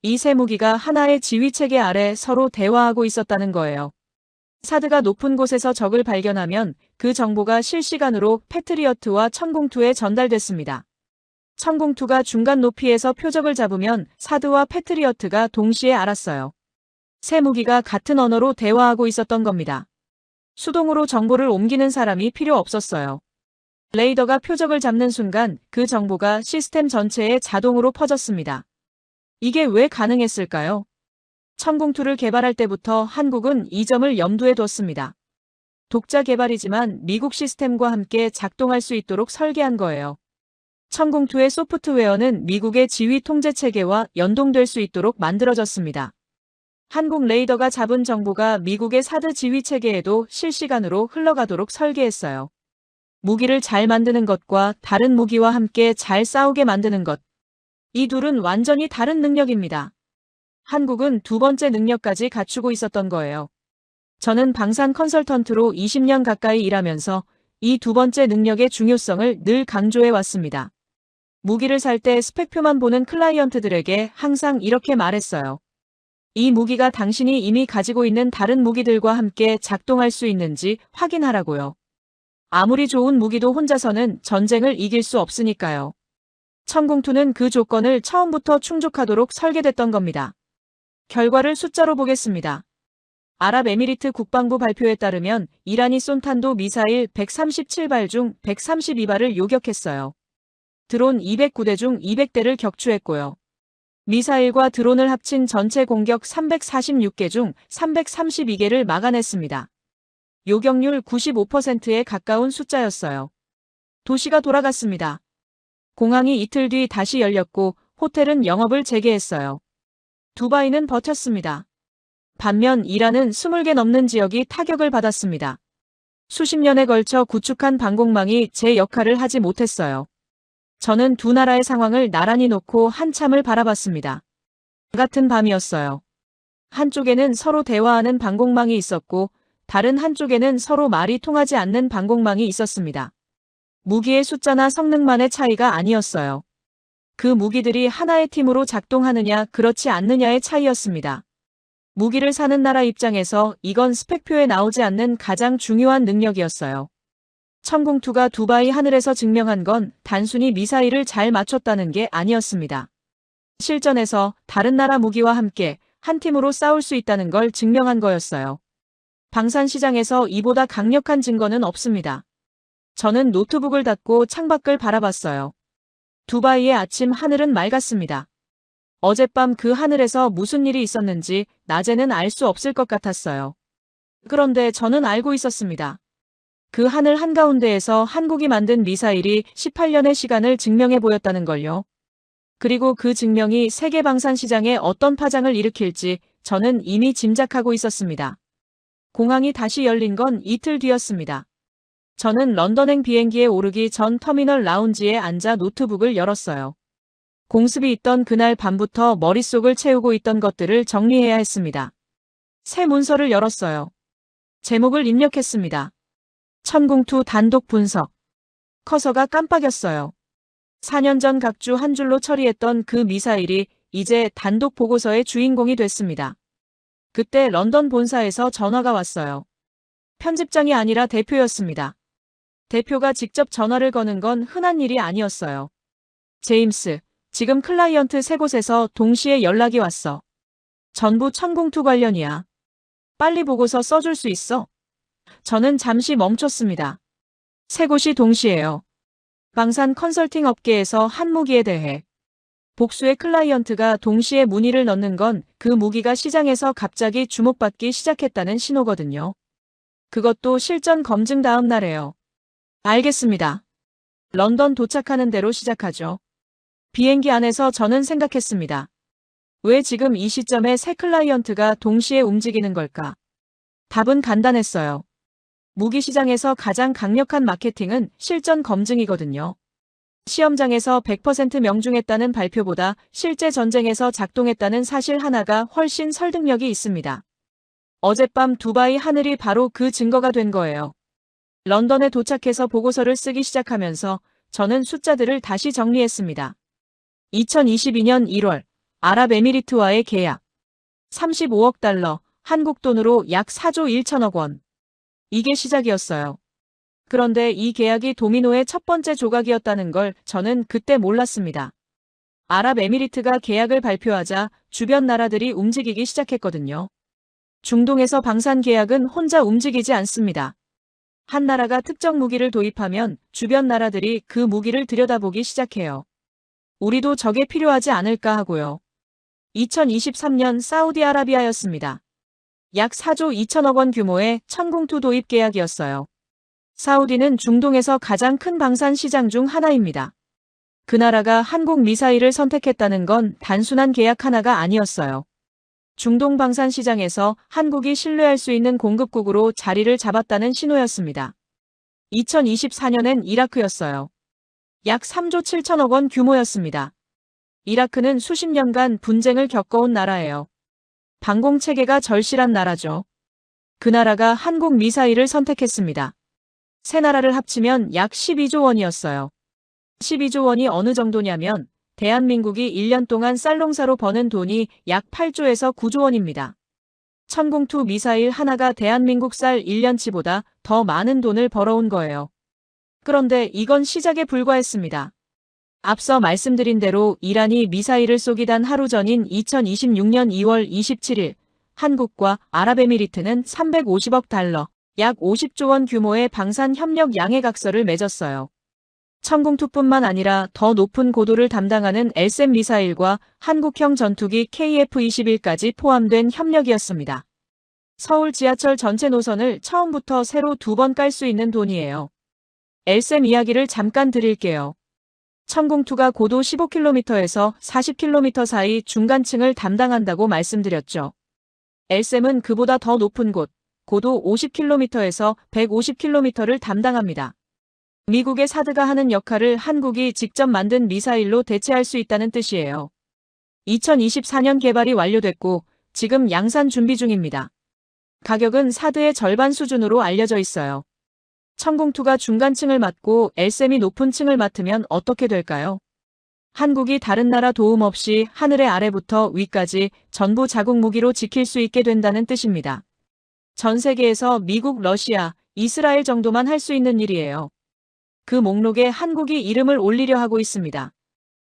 이 세 무기가 하나의 지휘체계 아래 서로 대화하고 있었다는 거예요. 사드가 높은 곳에서 적을 발견하면 그 정보가 실시간으로 패트리어트와 천궁2에 전달됐습니다. 천궁2가 중간 높이에서 표적을 잡으면 사드와 패트리어트가 동시에 알았어요. 세 무기가 같은 언어로 대화하고 있었던 겁니다. 수동으로 정보를 옮기는 사람이 필요 없었어요. 레이더가 표적을 잡는 순간 그 정보가 시스템 전체에 자동으로 퍼졌습니다. 이게 왜 가능했을까요? 천궁2를 개발할 때부터 한국은 이 점을 염두에 뒀습니다. 독자 개발이지만 미국 시스템과 함께 작동할 수 있도록 설계한 거예요. 천궁2의 소프트웨어는 미국의 지휘 통제 체계와 연동될 수 있도록 만들어졌습니다. 한국 레이더가 잡은 정보가 미국의 사드 지휘 체계에도 실시간으로 흘러가도록 설계했어요. 무기를 잘 만드는 것과 다른 무기와 함께 잘 싸우게 만드는 것. 이 둘은 완전히 다른 능력입니다. 한국은 두 번째 능력까지 갖추고 있었던 거예요. 저는 방산 컨설턴트로 20년 가까이 일하면서 이 두 번째 능력의 중요성을 늘 강조해 왔습니다. 무기를 살 때 스펙표만 보는 클라이언트들에게 항상 이렇게 말했어요. 이 무기가 당신이 이미 가지고 있는 다른 무기들과 함께 작동할 수 있는지 확인하라고요. 아무리 좋은 무기도 혼자서는 전쟁을 이길 수 없으니까요. 천궁2는 그 조건을 처음부터 충족하도록 설계됐던 겁니다. 결과를 숫자로 보겠습니다. 아랍에미리트 국방부 발표에 따르면 이란이 쏜 탄도 미사일 137발 중 132발을 요격했어요. 드론 209대 중 200대를 격추했고요. 미사일과 드론을 합친 전체 공격 346개 중 332개를 막아냈습니다. 요격률 95%에 가까운 숫자였어요. 도시가 돌아갔습니다. 공항이 이틀 뒤 다시 열렸고 호텔은 영업을 재개했어요. 두바이는 버텼습니다. 반면 이란은 20개 넘는 지역이 타격을 받았습니다. 수십 년에 걸쳐 구축한 방공망이 제 역할을 하지 못했어요. 저는 두 나라의 상황을 나란히 놓고 한참을 바라봤습니다. 같은 밤이었어요. 한쪽에는 서로 대화하는 방공망이 있었고 다른 한쪽에는 서로 말이 통하지 않는 방공망이 있었습니다. 무기의 숫자나 성능만의 차이가 아니었어요. 그 무기들이 하나의 팀으로 작동하느냐 그렇지 않느냐의 차이였습니다. 무기를 사는 나라 입장에서 이건 스펙표에 나오지 않는 가장 중요한 능력이었어요. 천궁2가 두바이 하늘에서 증명한 건 단순히 미사일을 잘 맞췄다는 게 아니었습니다. 실전에서 다른 나라 무기와 함께 한 팀으로 싸울 수 있다는 걸 증명한 거였어요. 방산 시장에서 이보다 강력한 증거는 없습니다. 저는 노트북을 닫고 창밖을 바라봤어요. 두바이의 아침 하늘은 맑았습니다. 어젯밤 그 하늘에서 무슨 일이 있었는지 낮에는 알 수 없을 것 같았어요. 그런데 저는 알고 있었습니다. 그 하늘 한가운데에서 한국이 만든 미사일이 18년의 시간을 증명해 보였다는 걸요. 그리고 그 증명이 세계 방산 시장에 어떤 파장을 일으킬지 저는 이미 짐작하고 있었습니다. 공항이 다시 열린 건 이틀 뒤였습니다. 저는 런던행 비행기에 오르기 전 터미널 라운지에 앉아 노트북을 열었어요. 공습이 있던 그날 밤부터 머릿속을 채우고 있던 것들을 정리해야 했습니다. 새 문서를 열었어요. 제목을 입력했습니다. 천궁2 단독 분석. 커서가 깜빡였어요. 4년 전 각주 한 줄로 처리했던 그 미사일이 이제 단독 보고서의 주인공이 됐습니다. 그때 런던 본사에서 전화가 왔어요. 편집장이 아니라 대표였습니다. 대표가 직접 전화를 거는 건 흔한 일이 아니었어요. 제임스, 지금 클라이언트 세 곳에서 동시에 연락이 왔어. 전부 천공투 관련이야. 빨리 보고서 써줄 수 있어? 저는 잠시 멈췄습니다. 세 곳이 동시에요. 방산 컨설팅 업계에서 한 무기에 대해 복수의 클라이언트가 동시에 문의를 넣는 건 그 무기가 시장에서 갑자기 주목받기 시작했다는 신호거든요. 그것도 실전 검증 다음 날에요. 알겠습니다. 런던 도착하는 대로 시작하죠. 비행기 안에서 저는 생각했습니다. 왜 지금 이 시점에 세 클라이언트가 동시에 움직이는 걸까? 답은 간단했어요. 무기 시장에서 가장 강력한 마케팅은 실전 검증이거든요. 시험장에서 100% 명중했다는 발표보다 실제 전쟁에서 작동했다는 사실 하나가 훨씬 설득력이 있습니다. 어젯밤 두바이 하늘이 바로 그 증거가 된 거예요. 런던에 도착해서 보고서를 쓰기 시작하면서 저는 숫자들을 다시 정리했습니다. 2022년 1월 아랍에미리트와의 계약 35억 달러, 한국 돈으로 약 4조 1천억 원. 이게 시작이었어요. 그런데 이 계약이 도미노의 첫 번째 조각이었다는 걸 저는 그때 몰랐습니다. 아랍에미리트가 계약을 발표하자 주변 나라들이 움직이기 시작했거든요. 중동에서 방산 계약은 혼자 움직이지 않습니다. 한 나라가 특정 무기를 도입하면 주변 나라들이 그 무기를 들여다보기 시작해요. 우리도 저게 필요하지 않을까 하고요. 2023년 사우디아라비아였습니다. 약 4조 2천억 원 규모의 천공투 도입 계약이었어요. 사우디는 중동에서 가장 큰 방산 시장 중 하나입니다. 그 나라가 한국 미사일을 선택했다는 건 단순한 계약 하나가 아니었어요. 중동 방산 시장에서 한국이 신뢰할 수 있는 공급국으로 자리를 잡았다는 신호였습니다. 2024년엔 이라크였어요. 약 3조 7천억 원 규모였습니다. 이라크는 수십 년간 분쟁을 겪어온 나라예요. 방공체계가 절실한 나라죠. 그 나라가 한국 미사일을 선택했습니다. 세 나라를 합치면 약 12조 원이었어요. 12조 원이 어느 정도냐면 대한민국이 1년 동안 쌀농사로 버는 돈이 약 8조에서 9조 원입니다. 천공투 미사일 하나가 대한민국 쌀 1년치보다 더 많은 돈을 벌어온 거예요. 그런데 이건 시작에 불과했습니다. 앞서 말씀드린 대로 이란이 미사일을 쏘기 단 하루 전인 2026년 2월 27일 한국과 아랍에미리트는 350억 달러, 약 50조 원 규모의 방산 협력 양해각서를 맺었어요. 천공투뿐만 아니라 더 높은 고도를 담당하는 LSAM 미사일과 한국형 전투기 KF-21까지 포함된 협력이었습니다. 서울 지하철 전체 노선을 처음부터 새로 2번 깔 수 있는 돈이에요. LSAM 이야기를 잠깐 드릴게요. 천공투가 고도 15km에서 40km 사이 중간층을 담당한다고 말씀드렸죠. LSAM은 그보다 더 높은 곳, 고도 50km에서 150km를 담당합니다. 미국의 사드가 하는 역할을 한국이 직접 만든 미사일로 대체할 수 있다는 뜻이에요. 2024년 개발이 완료됐고 지금 양산 준비 중입니다. 가격은 사드의 절반 수준으로 알려져 있어요. 천공투가 중간층을 맡고 LSAM이 높은 층을 맡으면 어떻게 될까요? 한국이 다른 나라 도움 없이 하늘의 아래부터 위까지 전부 자국 무기로 지킬 수 있게 된다는 뜻입니다. 전 세계에서 미국, 러시아, 이스라엘 정도만 할 수 있는 일이에요. 그 목록에 한국이 이름을 올리려 하고 있습니다.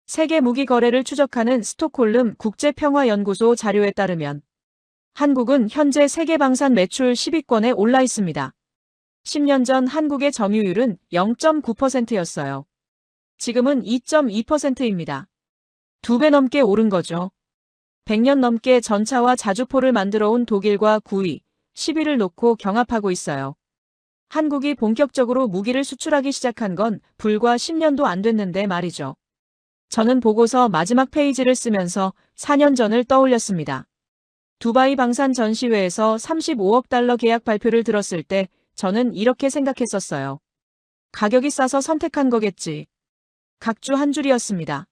세계 무기 거래를 추적하는 스톡홀름 국제평화연구소 자료에 따르면 한국은 현재 세계 방산 매출 10위권에 올라 있습니다. 10년 전 한국의 점유율은 0.9%였어요. 지금은 2.2%입니다. 2배 넘게 오른 거죠. 100년 넘게 전차와 자주포를 만들어 온 독일과 9위, 10위를 놓고 경합하고 있어요. 한국이 본격적으로 무기를 수출하기 시작한 건 불과 10년도 안 됐는데 말이죠. 저는 보고서 마지막 페이지를 쓰면서 4년 전을 떠올렸습니다. 두바이 방산 전시회에서 35억 달러 계약 발표를 들었을 때 저는 이렇게 생각했었어요. 가격이 싸서 선택한 거겠지. 각주 한 줄이었습니다.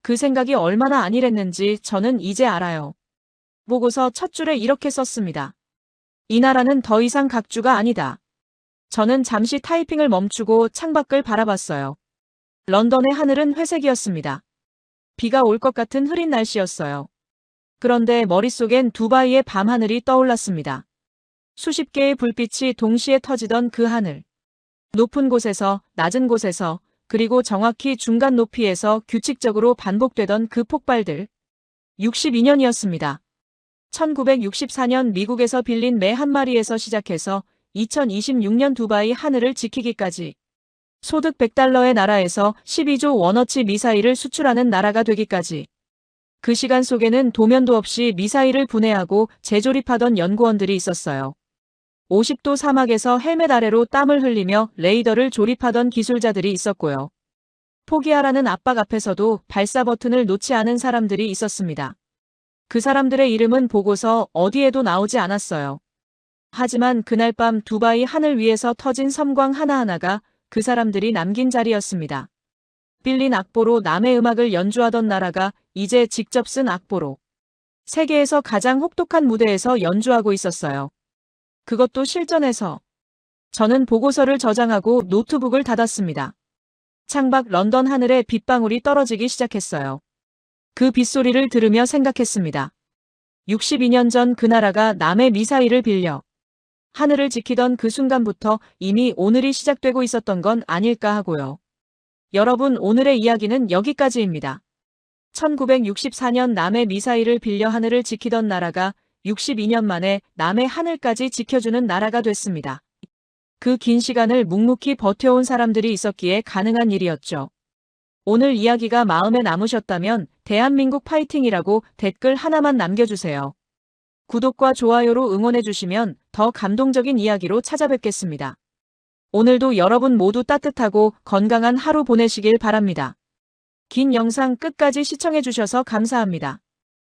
그 생각이 얼마나 안일했는지 저는 이제 알아요. 보고서 첫 줄에 이렇게 썼습니다. 이 나라는 더 이상 각주가 아니다. 저는 잠시 타이핑을 멈추고 창밖을 바라봤어요. 런던의 하늘은 회색이었습니다. 비가 올 것 같은 흐린 날씨였어요. 그런데 머릿속엔 두바이의 밤하늘이 떠올랐습니다. 수십 개의 불빛이 동시에 터지던 그 하늘. 높은 곳에서, 낮은 곳에서, 그리고 정확히 중간 높이에서 규칙적으로 반복되던 그 폭발들. 62년이었습니다. 1964년 미국에서 빌린 매 한 마리에서 시작해서 2026년 두바이 하늘을 지키기까지 소득 100달러의 나라에서 12조 원어치 미사일을 수출하는 나라가 되기까지 그 시간 속에는 도면도 없이 미사일을 분해하고 재조립하던 연구원들이 있었어요. 50도 사막에서 헬멧 아래로 땀을 흘리며 레이더를 조립하던 기술자들이 있었고요. 포기하라는 압박 앞에서도 발사 버튼을 놓지 않은 사람들이 있었습니다. 그 사람들의 이름은 보고서 어디에도 나오지 않았어요. 하지만 그날 밤 두바이 하늘 위에서 터진 섬광 하나하나가 그 사람들이 남긴 자리였습니다. 빌린 악보로 남의 음악을 연주하던 나라가 이제 직접 쓴 악보로 세계에서 가장 혹독한 무대에서 연주하고 있었어요. 그것도 실전에서. 저는 보고서를 저장하고 노트북을 닫았습니다. 창밖 런던 하늘에 빗방울이 떨어지기 시작했어요. 그 빗소리를 들으며 생각했습니다. 62년 전 그 나라가 남의 미사일을 빌려 하늘을 지키던 그 순간부터 이미 오늘이 시작되고 있었던 건 아닐까 하고요. 여러분, 오늘의 이야기는 여기까지입니다. 1964년 남의 미사일을 빌려 하늘을 지키던 나라가 62년 만에 남의 하늘까지 지켜주는 나라가 됐습니다. 그 긴 시간을 묵묵히 버텨온 사람들이 있었기에 가능한 일이었죠. 오늘 이야기가 마음에 남으셨다면 대한민국 파이팅이라고 댓글 하나만 남겨주세요. 구독과 좋아요로 응원해주시면 더 감동적인 이야기로 찾아뵙겠습니다. 오늘도 여러분 모두 따뜻하고 건강한 하루 보내시길 바랍니다. 긴 영상 끝까지 시청해주셔서 감사합니다.